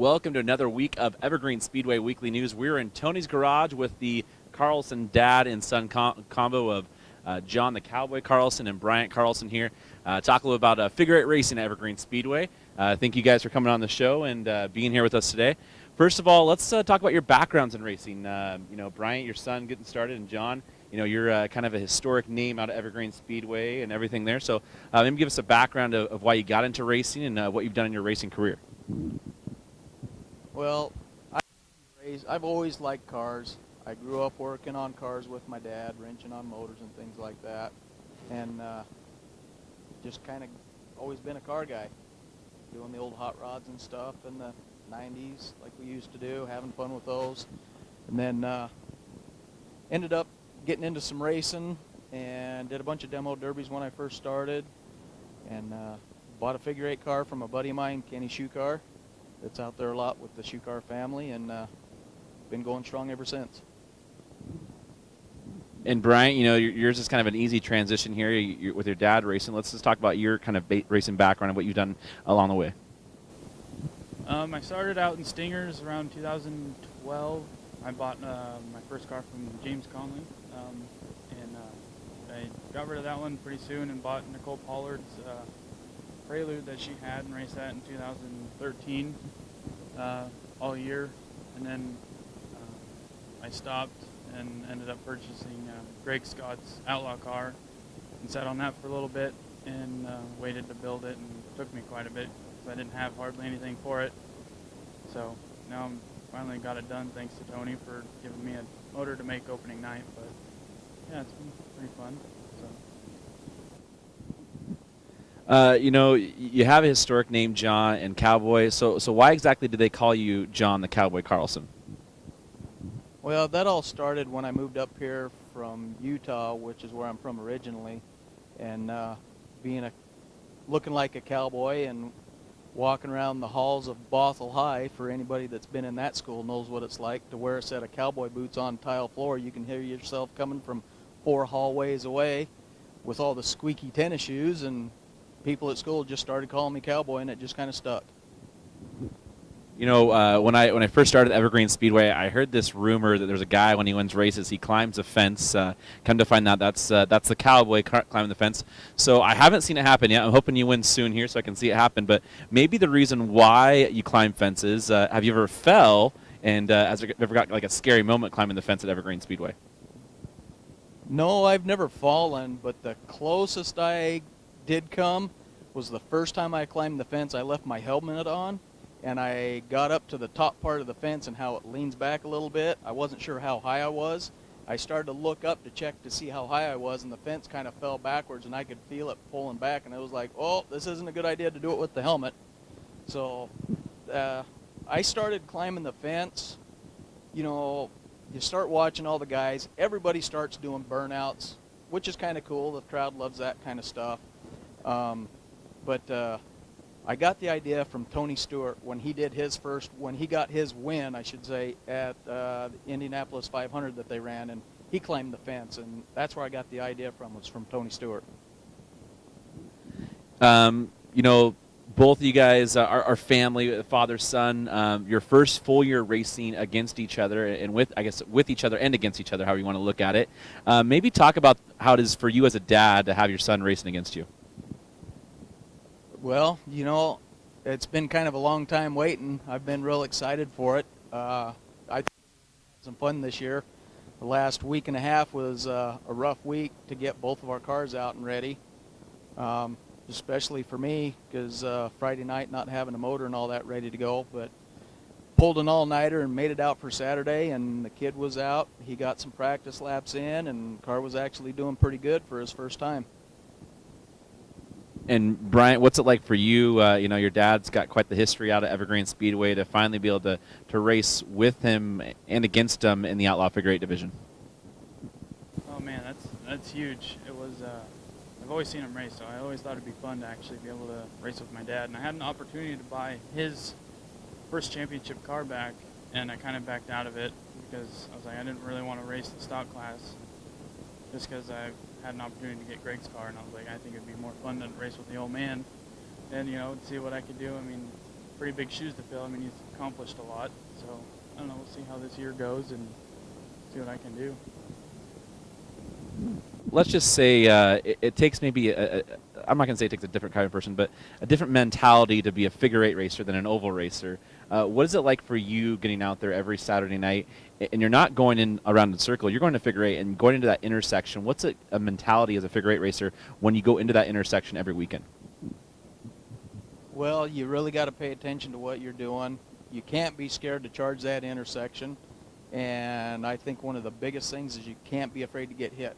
welcome to another week of Evergreen Speedway Weekly News. We're in Tony's garage with the Carlson dad and son combo of John the Cowboy Carlson and Bryant Carlson here. Talk a little about figure eight racing at Evergreen Speedway. Thank you guys for coming on the show and being here with us today. First of all, let's talk about your backgrounds in racing. Bryant, your son getting started, and John, you're kind of a historic name out of Evergreen Speedway and everything there. So maybe give us a background of why you got into racing and what you've done in your racing career. Well, I've always liked cars. I grew up working on cars with my dad, wrenching on motors and things like that, and just kind of always been a car guy, doing the old hot rods and stuff in the 90s like we used to do, having fun with those. And then ended up getting into some racing and did a bunch of demo derbies when I first started, and bought a figure eight car from a buddy of mine, Kenny Shoecar, that's out there a lot with the Shoecar family, and been going strong ever since. And Bryant, yours is kind of an easy transition here you're with your dad racing. Let's just talk about your kind of racing background and what you've done along the way. I started out in Stingers around 2012. I bought my first car from James Conley, and I got rid of that one pretty soon and bought Nicole Pollard's Prelude that she had and raced that in 2013 all year. And then I stopped and ended up purchasing Greg Scott's Outlaw car and sat on that for a little bit and waited to build it, and it took me quite a bit because I didn't have hardly anything for it. So now I'm finally got it done, thanks to Tony for giving me a motor to make opening night. But yeah, it's been pretty fun. You have a historic name, John and Cowboy. So why exactly did they call you John the Cowboy Carlson? Well, that all started when I moved up here from Utah, which is where I'm from originally, and looking like a cowboy and walking around the halls of Bothell High. For anybody that's been in that school knows what it's like to wear a set of cowboy boots on tile floor. You can hear yourself coming from 4 hallways away with all the squeaky tennis shoes, and people at school just started calling me Cowboy, and it just kind of stuck. When I first started Evergreen Speedway, I heard this rumor that there's a guy when he wins races, he climbs a fence. Come to find out that's the Cowboy climbing the fence. So I haven't seen it happen yet. I'm hoping you win soon here so I can see it happen. But maybe the reason why you climb fences, have you ever fell, and has there ever got like a scary moment climbing the fence at Evergreen Speedway? No, I've never fallen, but the closest I did come was the first time I climbed the fence. I left my helmet on, and I got up to the top part of the fence and how it leans back a little bit. I wasn't sure how high I was. I started to look up to check to see how high I was, and the fence kind of fell backwards, and I could feel it pulling back, and I was like, oh, this isn't a good idea to do it with the helmet. So I started climbing the fence. You start watching all the guys. Everybody starts doing burnouts, which is kind of cool. The crowd loves that kind of stuff. But I got the idea from Tony Stewart when he got his win, I should say, at the Indianapolis 500 that they ran, and he climbed the fence, and that's where I got the idea was from Tony Stewart. Both of you guys are family, father, son. Your first full year racing against each other, and with each other and against each other, however you want to look at it. Maybe talk about how it is for you as a dad to have your son racing against you. Well, it's been kind of a long time waiting. I've been real excited for it. I had some fun this year. The last week and a half was a rough week to get both of our cars out and ready, especially for me because Friday night not having a motor and all that ready to go. But pulled an all-nighter and made it out for Saturday, and the kid was out. He got some practice laps in, and the car was actually doing pretty good for his first time. And Bryant, what's it like for you? Your dad's got quite the history out of Evergreen Speedway to finally be able to race with him and against him in the Outlaw Figure 8 division. Oh man, that's huge. It was. I've always seen him race, so I always thought it'd be fun to actually be able to race with my dad. And I had an opportunity to buy his first championship car back, and I kind of backed out of it because I was like, I didn't really want to race the stock class, just because I had an opportunity to get Greg's car, and I was like, I think it'd be more fun to race with the old man and see what I could do. I mean, pretty big shoes to fill. I mean, he's accomplished a lot. So I don't know. We'll see how this year goes and see what I can do. Let's just say it takes maybe I'm not going to say it takes a different kind of person, but a different mentality to be a figure-8 racer than an oval racer. What is it like for you getting out there every Saturday night, and you're not going in around the circle, you're going to figure-8 and going into that intersection? What's a mentality as a figure-8 racer when you go into that intersection every weekend? Well, you really got to pay attention to what you're doing. You can't be scared to charge that intersection. And I think one of the biggest things is you can't be afraid to get hit.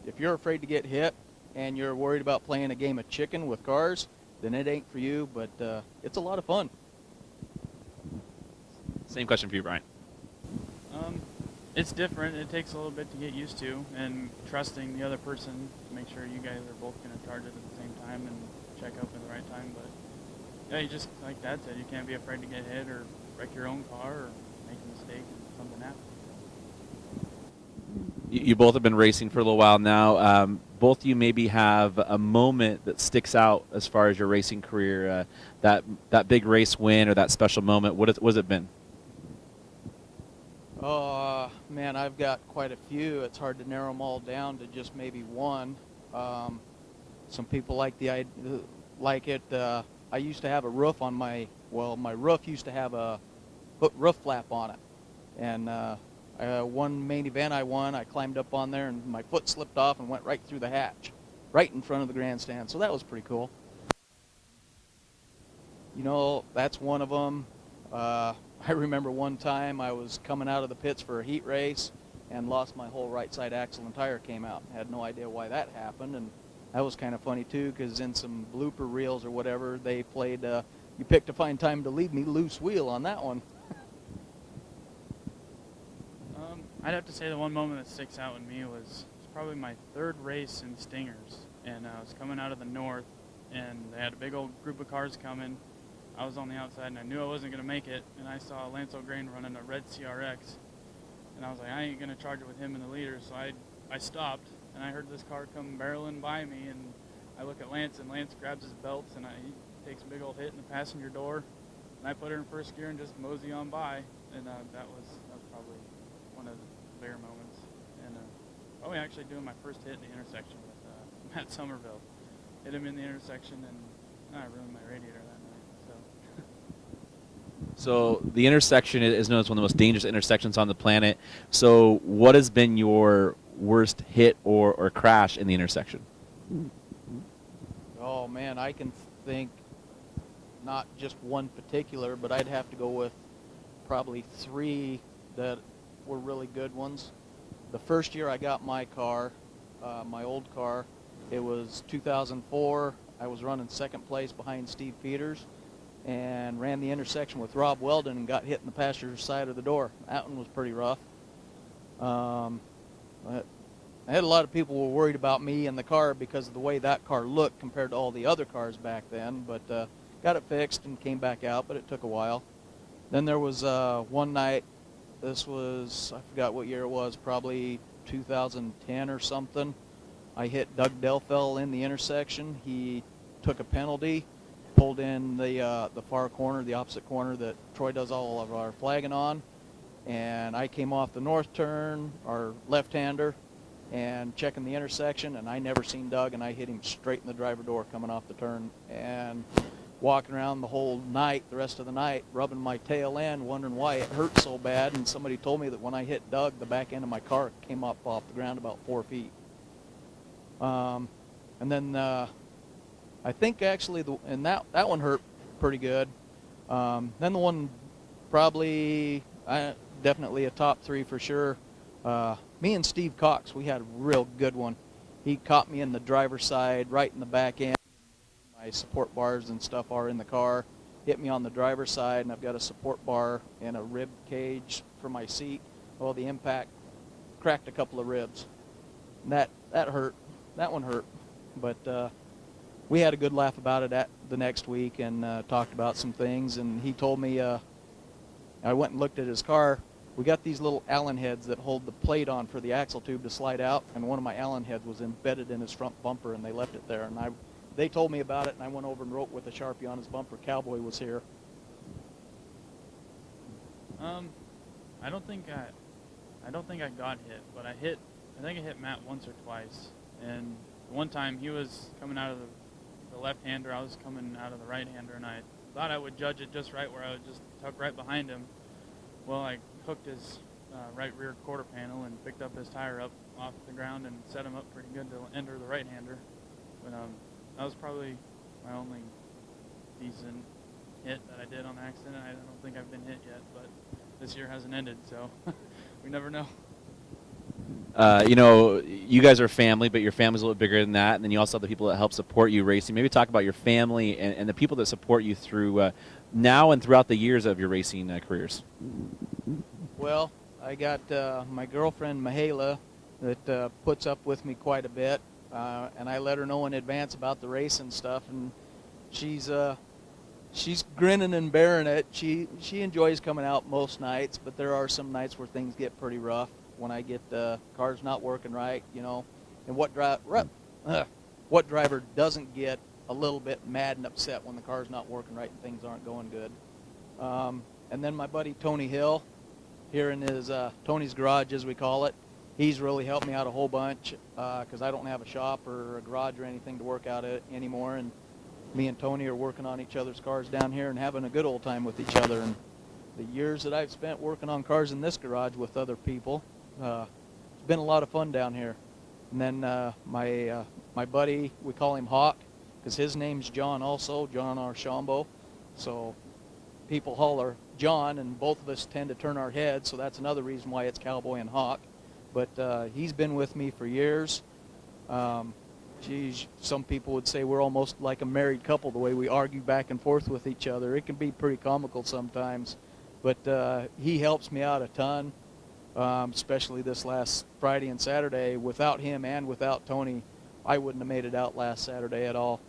If you're afraid to get hit and you're worried about playing a game of chicken with cars, then it ain't for you, but it's a lot of fun. Same question for you, Brian. It's different. It takes a little bit to get used to, and trusting the other person to make sure you guys are both going to charge it at the same time and check up at the right time. But yeah, you just, like Dad said, you can't be afraid to get hit or wreck your own car or make a mistake and something happens. You both have been racing for a little while now. Both of you maybe have a moment that sticks out as far as your racing career, that big race win or that special moment. What has it been? Oh, man, I've got quite a few. It's hard to narrow them all down to just maybe one. Some people like it. I used to have a roof on my roof used to have a roof flap on it. And one main event I won, I climbed up on there and my foot slipped off and went right through the hatch, right in front of the grandstand. So that was pretty cool. You know, that's one of them. I remember one time I was coming out of the pits for a heat race and lost my whole right side axle and tire came out. I had no idea why that happened, and that was kind of funny too, because in some blooper reels or whatever, they played you picked a fine time to leave me loose wheel on that one. I'd have to say the one moment that sticks out in me was probably my third race in Stingers, and I was coming out of the north, and they had a big old group of cars coming. I was on the outside, and I knew I wasn't going to make it, and I saw Lance O'Grain running a red CRX, and I was like, I ain't going to charge it with him in the leader, so I stopped, and I heard this car come barreling by me, and I look at Lance, and Lance grabs his belts, and he takes a big old hit in the passenger door, and I put her in first gear and just mosey on by, and that was probably one of the bigger moments. And probably actually doing my first hit in the intersection with Matt Somerville. Hit him in the intersection, and I ruined my radiator that night. So the intersection is known as one of the most dangerous intersections on the planet. So what has been your worst hit or crash in the intersection? Oh, man, I can think not just one particular, but I'd have to go with probably three that were really good ones. The first year I got my car, my old car, it was 2004. I was running second place behind Steve Peters and ran the intersection with Rob Weldon and got hit in the passenger side of the door. That one was pretty rough. I had a lot of people were worried about me and the car because of the way that car looked compared to all the other cars back then, but got it fixed and came back out, but it took a while. Then there was one night, this was, I forgot what year it was, probably 2010 or something. I hit Doug Delfell in the intersection. He took a penalty, pulled in the far corner, the opposite corner that Troy does all of our flagging on, and I came off the north turn, our left-hander, and checking the intersection, and I never seen Doug, and I hit him straight in the driver door coming off the turn, and walking around the whole night, the rest of the night, rubbing my tail end, wondering why it hurt so bad, and somebody told me that when I hit Doug, the back end of my car came up off the ground about 4 feet. And then I think actually, that one hurt pretty good. Then the one probably, definitely a top three for sure. Me and Steve Cox, we had a real good one. He caught me in the driver's side, right in the back end. My support bars and stuff are in the car. Hit me on the driver's side, and I've got a support bar and a rib cage for my seat. Well, the impact cracked a couple of ribs. And that hurt. That one hurt. But we had a good laugh about it the next week and talked about some things. And he told me, I went and looked at his car. We got these little Allen heads that hold the plate on for the axle tube to slide out, and one of my Allen heads was embedded in his front bumper, and they left it there. And they told me about it, and I went over and wrote with a Sharpie on his bumper, "Cowboy was here." I don't think I got hit, but I think I hit Matt once or twice. And one time he was coming out of the left-hander, I was coming out of the right-hander, and I thought I would judge it just right where I would just tuck right behind him. Well, I hooked his right rear quarter panel and picked up his tire up off the ground and set him up pretty good to enter the right-hander. But that was probably my only decent hit that I did on accident. I don't think I've been hit yet, but this year hasn't ended, so we never know. You guys are family, but your family's a little bit bigger than that, and then you also have the people that help support you racing. Maybe talk about your family and the people that support you through now and throughout the years of your racing careers. Well, I got my girlfriend, Mahala, that puts up with me quite a bit, and I let her know in advance about the racing stuff, and she's grinning and bearing it. She enjoys coming out most nights, but there are some nights where things get pretty rough when I get cars not working right, And what driver doesn't get a little bit mad and upset when the car's not working right and things aren't going good? And then my buddy Tony Hill, here in his Tony's Garage, as we call it, he's really helped me out a whole bunch because I don't have a shop or a garage or anything to work out at anymore, and me and Tony are working on each other's cars down here and having a good old time with each other. And the years that I've spent working on cars in this garage with other people, it's been a lot of fun down here. And then my buddy, we call him Hawk because his name's John also, John Archambault. So people holler John, and both of us tend to turn our heads, so that's another reason why it's Cowboy and Hawk. But he's been with me for years. Some people would say we're almost like a married couple, the way we argue back and forth with each other. It can be pretty comical sometimes. But he helps me out a ton, especially this last Friday and Saturday. Without him and without Tony, I wouldn't have made it out last Saturday at all.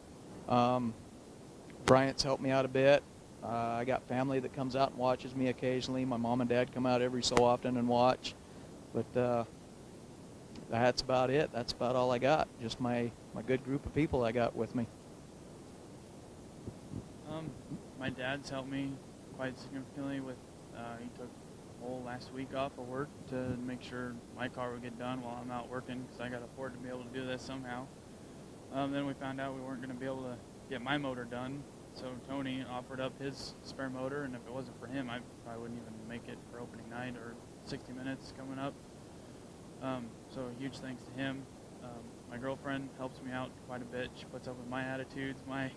Bryant's helped me out a bit. I got family that comes out and watches me occasionally. My mom and dad come out every so often and watch. But that's about it. That's about all I got. Just my good group of people I got with me. My dad's helped me quite significantly with, he took the whole last week off of work to make sure my car would get done while I'm out working, because I got to afford to be able to do this somehow. Then we found out we weren't going to be able to get my motor done, so Tony offered up his spare motor, and if it wasn't for him, I probably wouldn't even make it for opening night or 60 minutes coming up. So huge thanks to him. My girlfriend helps me out quite a bit. She puts up with my attitudes, my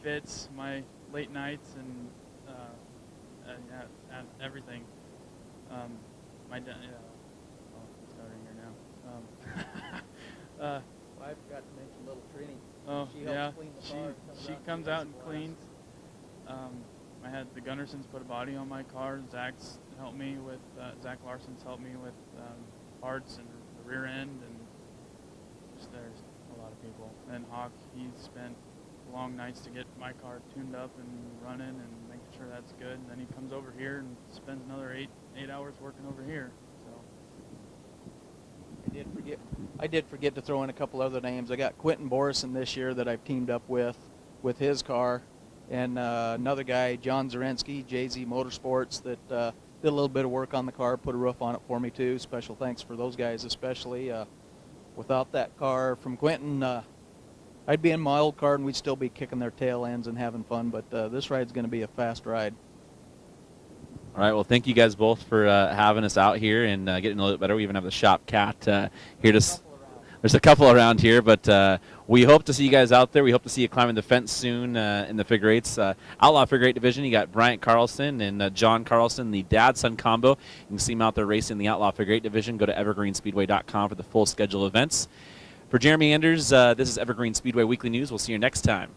fits, my late nights, and everything. My dad, it's starting here now. I forgot to mention little Trini. Oh, She helps yeah. clean the car. She comes out and cleans. I had the Gunnarsons put a body on my car. Zach's helped me with, Zach Larson's helped me with parts and the rear end, and just there's a lot of people. And Hawk, he spent long nights to get my car tuned up and running and making sure that's good. And then he comes over here and spends another eight hours working over here. So I did forget to throw in a couple other names. I got Quentin Borison this year that I've teamed up with his car, and another guy, John Zarensky, JZ Motorsports, that did a little bit of work on the car, put a roof on it for me too. Special thanks for those guys especially. Without that car from Quentin, I'd be in my old car and we'd still be kicking their tail ends and having fun, but this ride's going to be a fast ride. All right, well, thank you guys both for having us out here and getting a little bit better. We even have the shop cat here to... There's a couple around here, but we hope to see you guys out there. We hope to see you climbing the fence soon in the figure eights. Outlaw figure eight division, you got Bryant Carlson and John Carlson, the dad-son combo. You can see them out there racing the Outlaw figure eight division. Go to evergreenspeedway.com for the full schedule of events. For Jeremy Anders, this is Evergreen Speedway Weekly News. We'll see you next time.